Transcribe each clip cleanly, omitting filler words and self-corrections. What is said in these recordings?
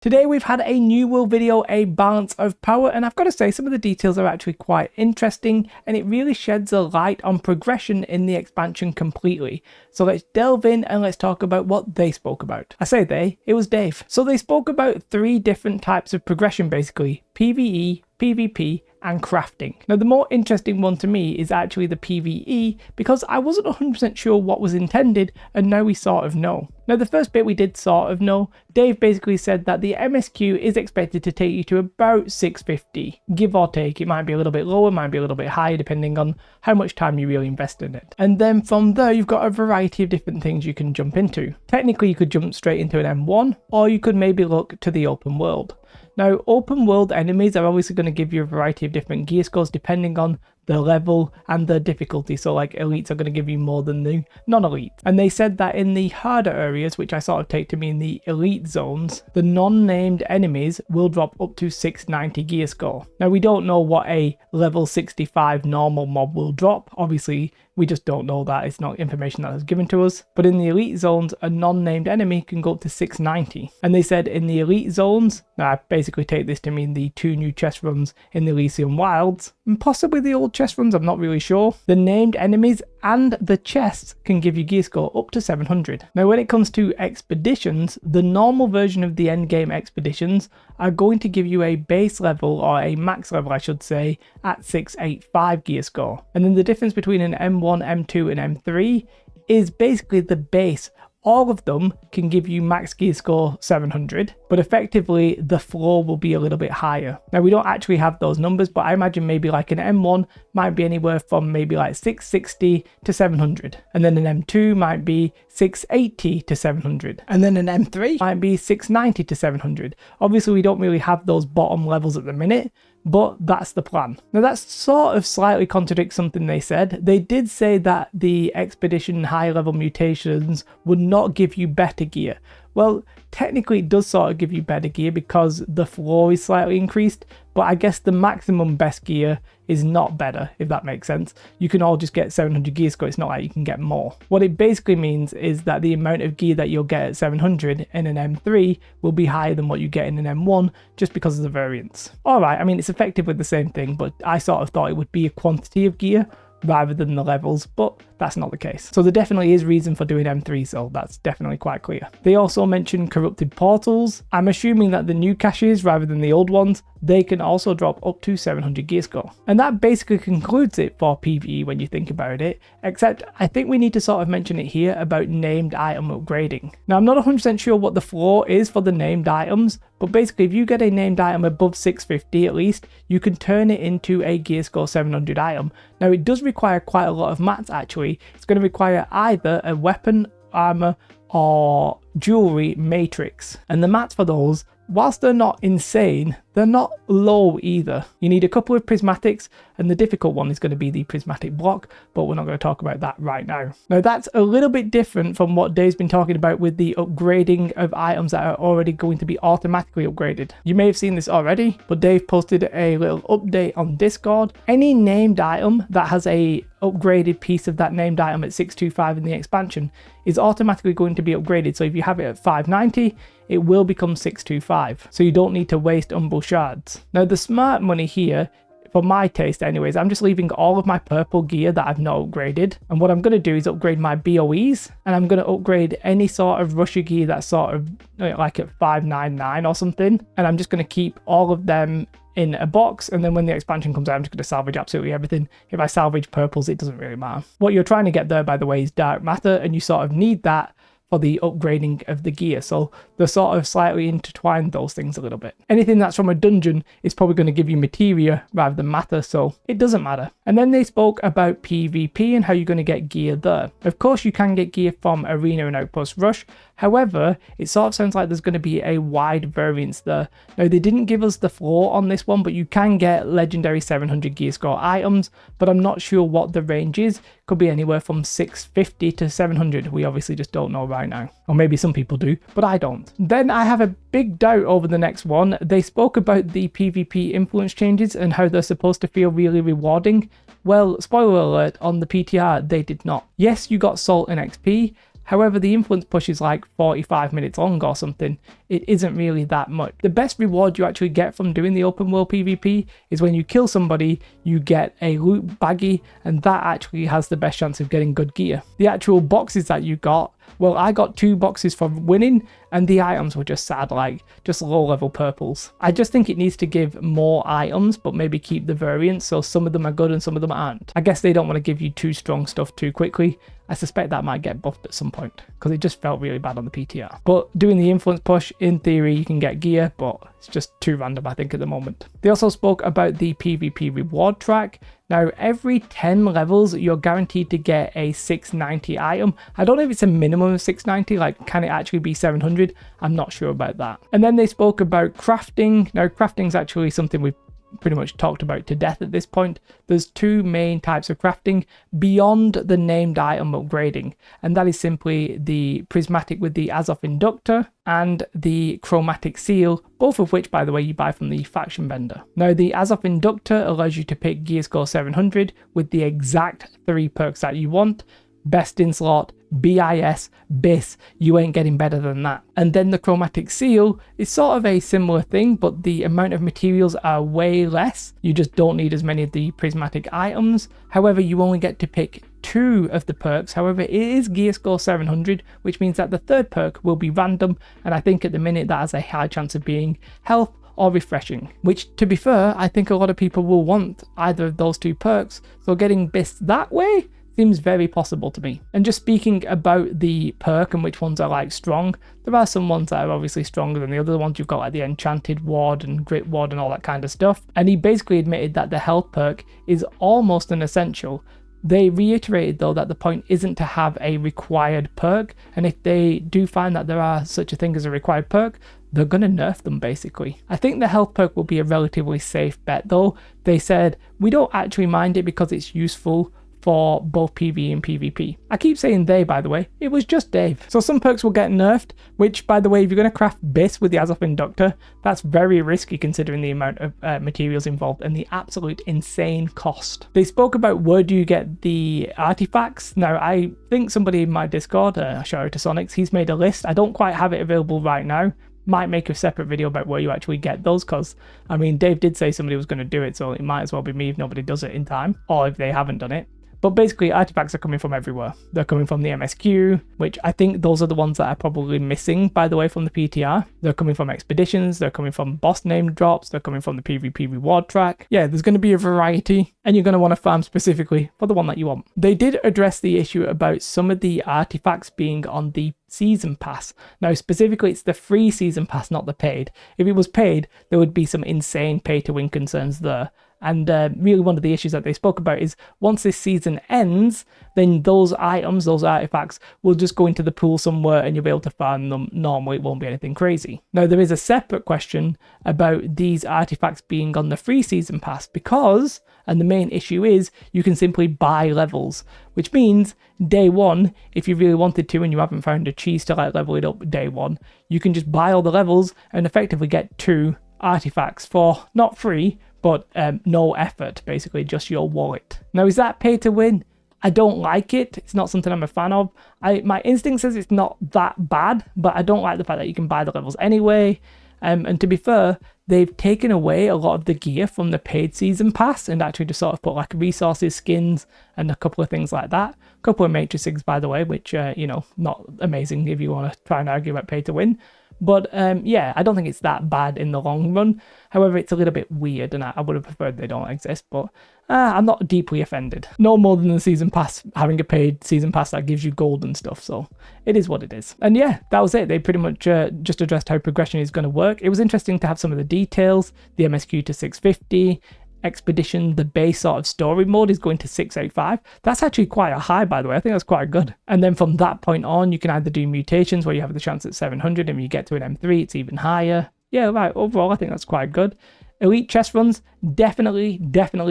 Today we've had a new world video, a balance of power, and I've got to say some of the details are actually quite interesting and it really sheds a light on progression in the expansion completely. So let's delve in and let's talk about what they spoke about. I say they, it was Dave. So they spoke about 3 different types of progression basically: PvE, PvP, and crafting. Now the more interesting one to me is actually the PvE, because I wasn't 100% sure what was intended and now we sort of know. Now the first bit we did sort of know. Dave basically said that the MSQ is expected to take you to about 650, give or take. It might be a little bit lower, might be a little bit higher depending on how much time you really invest in it. And then from there you've got a variety of different things you can jump into. Technically you could jump straight into an M1, or you could maybe look to the open world. Now, open world enemies are obviously going to give you a variety of different gear scores depending on the level and the difficulty. So like elites are going to give you more than the non-elite. And they said that in the harder areas, which I sort of take to mean the elite zones, the non-named enemies will drop up to 690 gear score. Now we don't know what a level 65 normal mob will drop. Obviously, we just don't know that. It's not information that was given to us. But in the elite zones, a non-named enemy can go up to 690. And they said in the elite zones, now I basically take this to mean the 2 new chest runs in the Elysian Wilds, and possibly the old chest runs, I'm not really sure. The named enemies and the chests can give you gear score up to 700. Now when it comes to expeditions, the normal version of the endgame expeditions are going to give you a base level, or a max level I should say, at 685 gear score. And then the difference between an M1, M2 and M3 is basically the base. All of them can give you max gear score 700, but effectively the floor will be a little bit higher. Now we don't actually have those numbers, but I imagine maybe like an M1 might be anywhere from maybe like 660 to 700. And then an M2 might be 680 to 700. And then an M3 might be 690 to 700. Obviously we don't really have those bottom levels at the minute, but that's the plan. Now that sort of slightly contradicts something they said. They did say that the expedition high level mutations would not give you better gear. Well, technically it does sort of give you better gear because the floor is slightly increased, but I guess the maximum best gear is not better, if that makes sense. You can all just get 700 gear score, it's not like you can get more. What it basically means is that the amount of gear that you'll get at 700 in an M3 will be higher than what you get in an M1 just because of the variance. Alright, I mean it's effectively the same thing, but I sort of thought it would be a quantity of gear rather than the levels, but that's not the case. So there definitely is reason for doing M3, so that's definitely quite clear. They also mentioned corrupted portals. I'm assuming that the new caches rather than the old ones, they can also drop up to 700 gear score. And that basically concludes it for PvE when you think about it, except I think we need to sort of mention it here about named item upgrading. Now I'm not 100% sure what the floor is for the named items, but basically if you get a named item above 650 at least, you can turn it into a gear score 700 item. Now it does require quite a lot of mats actually. It's going to require either a weapon, armor, or jewelry matrix. And the mats for those, whilst they're not insane, they're not low either. You need a couple of prismatics, and the difficult one is going to be the prismatic block, but we're not going to talk about that right now. Now that's a little bit different from what Dave's been talking about with the upgrading of items that are already going to be automatically upgraded. You may have seen this already, but Dave posted a little update on Discord. Any named item that has a upgraded piece of that named item at 625 in the expansion is automatically going to be upgraded. So if you have it at 590, it will become 625. So you don't need to waste Umbral Shards. Now the smart money here, for my taste anyways, I'm just leaving all of my purple gear that I've not upgraded. And what I'm going to do is upgrade my BOEs, and I'm going to upgrade any sort of rusher gear that's sort of like at 599 or something. And I'm just going to keep all of them in a box, and then when the expansion comes out I'm just going to salvage absolutely everything. If I salvage purples it doesn't really matter. What you're trying to get there, by the way, is dark matter, and you sort of need that for the upgrading of the gear. So they're sort of slightly intertwined, those things a little bit. Anything that's from a dungeon is probably going to give you materia rather than matter, so it doesn't matter. And then they spoke about PvP and how you're going to get gear there. Of course you can get gear from Arena and Outpost Rush, however it sort of sounds like there's going to be a wide variance there. Now they didn't give us the floor on this one, but you can get legendary 700 gear score items, but I'm not sure what the range is. Could be anywhere from 650 to 700. We obviously just don't know right now. Or maybe some people do, but I don't. Then I have a big doubt over the next one. They spoke about the PvP influence changes and how they're supposed to feel really rewarding. Well, spoiler alert, on the PTR they did not. Yes, you got salt and XP. However, the influence push is like 45 minutes long or something. It isn't really that much. The best reward you actually get from doing the open world PvP is when you kill somebody, you get a loot baggie, and that actually has the best chance of getting good gear. The actual boxes that you got, well, I got 2 boxes for winning, and the items were just sad, like just low level purples. I just think it needs to give more items, but maybe keep the variants, so some of them are good and some of them aren't. I guess they don't want to give you too strong stuff too quickly. I suspect that might get buffed at some point, because it just felt really bad on the PTR. But doing the influence push, in theory, you can get gear, but it's just too random, I think, at the moment. They also spoke about the PvP reward track. Now, every 10 levels, you're guaranteed to get a 690 item. I don't know if it's a minimum of 690, like, can it actually be 700? I'm not sure about that. And then they spoke about crafting. Now, crafting is actually something we've pretty much talked about to death at this point. There's 2 main types of crafting beyond the named item upgrading, and that is simply the prismatic with the Azov Inductor and the chromatic seal, both of which, by the way, you buy from the faction vendor. Now, the Azov Inductor allows you to pick gear score 700 with the exact 3 perks that you want. Best in slot, BIS, BIS, you ain't getting better than that. And then the chromatic seal is sort of a similar thing, but the amount of materials are way less. You just don't need as many of the prismatic items. However, you only get to pick 2 of the perks. However, it is gear score 700, which means that the 3rd perk will be random, and I think at the minute that has a high chance of being health or refreshing, which, to be fair, I think a lot of people will want either of those 2 perks, so getting BIS that way seems very possible to me. And just speaking about the perk and which ones are like strong, there are some ones that are obviously stronger than the other ones. You've got like the Enchanted Ward and Grit Ward and all that kind of stuff. And he basically admitted that the health perk is almost an essential. They reiterated though that the point isn't to have a required perk, and if they do find that there are such a thing as a required perk, they're going to nerf them basically. I think the health perk will be a relatively safe bet though. They said, we don't actually mind it because it's useful for both PvE and PvP. I keep saying they, by the way, it was just Dave. So some perks will get nerfed, which, by the way, if you're going to craft BIS with the Azov Inductor, that's very risky considering the amount of materials involved and the absolute insane cost. They spoke about where do you get the artifacts. Now, I think somebody in my Discord, shout out to Sonics, he's made a list. I don't quite have it available right now. Might make a separate video about where you actually get those, because I mean, Dave did say somebody was going to do it, so it might as well be me if nobody does it in time, or if they haven't done it. But basically, artifacts are coming from everywhere. They're coming from the MSQ, which I think those are the ones that are probably missing, by the way, from the PTR. They're coming from expeditions, they're coming from boss name drops, they're coming from the PvP reward track. Yeah, there's going to be a variety, and you're going to want to farm specifically for the one that you want. They did address the issue about some of the artifacts being on the season pass. Now, specifically, it's the free season pass, not the paid. If it was paid, there would be some insane pay-to-win concerns there. And really one of the issues that they spoke about is once this season ends, then those items, those artifacts, will just go into the pool somewhere and you'll be able to farm them. Normally, it won't be anything crazy. Now, there is a separate question about these artifacts being on the free season pass because, and the main issue is, you can simply buy levels, which means day one, if you really wanted to and you haven't found a cheese to like level it up day one, you can just buy all the levels and effectively get 2 artifacts for not free, but no effort, basically just your wallet. Now, is that pay to win? I don't like it. It's not something I'm a fan of. My instinct says it's not that bad, but I don't like the fact that you can buy the levels anyway. And to be fair, they've taken away a lot of the gear from the paid season pass and actually just sort of put like resources, skins, and a couple of things like that. A couple of matrices, by the way, which, you know, not amazing if you want to try and argue about pay to win. But yeah, I don't think it's that bad in the long run. However, it's a little bit weird and I would have preferred they don't exist, but I'm not deeply offended. No more than the season pass, having a paid season pass that gives you gold and stuff, so it is what it is. And yeah, that was it. They pretty much just addressed how progression is going to work. It was interesting to have some of the details, the MSQ to 650, expedition, the base sort of story mode is going to 685. That's actually quite a high, by the way. I think that's quite good. And then from that point on, you can either do mutations where you have the chance at 700, and when you get to an M3, it's even higher. Yeah, right. Overall, I think that's quite good. Elite chest runs, definitely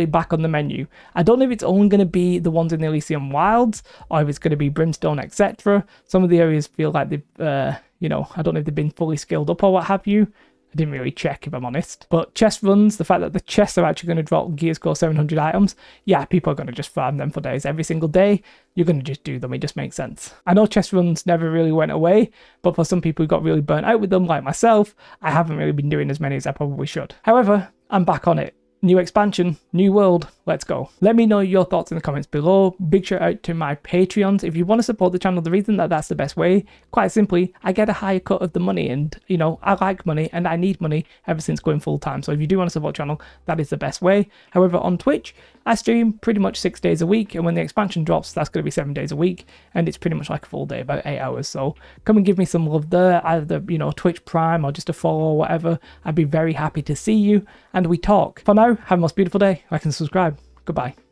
back on the menu. I don't know if it's only going to be the ones in the Elysium Wilds, or if it's going to be Brimstone, etc. Some of the areas feel like they've, you know, I don't know if they've been fully scaled up or what have you. I didn't really check, if I'm honest. But chest runs, the fact that the chests are actually going to drop gear score 700 items, yeah, people are going to just farm them for days. Every single day, you're going to just do them. It just makes sense. I know chest runs never really went away, but for some people who got really burnt out with them, like myself, I haven't really been doing as many as I probably should. However, I'm back on it. New expansion, new world, let's go. Let me know your thoughts in the comments below. Big shout out to my Patreons. If you want to support the channel, the reason that that's the best way, quite simply, I get a higher cut of the money, and you know, I like money and I need money ever since going full time. So if you do want to support the channel, that is the best way. However, on Twitch, I stream pretty much 6 days a week, and when the expansion drops, that's going to be 7 days a week, and it's pretty much like a full day, about 8 hours. So come and give me some love there, either, you know, Twitch Prime or just a follow or whatever. I'd be very happy to see you, and we talk. For now, have a most beautiful day. Like and subscribe. Goodbye.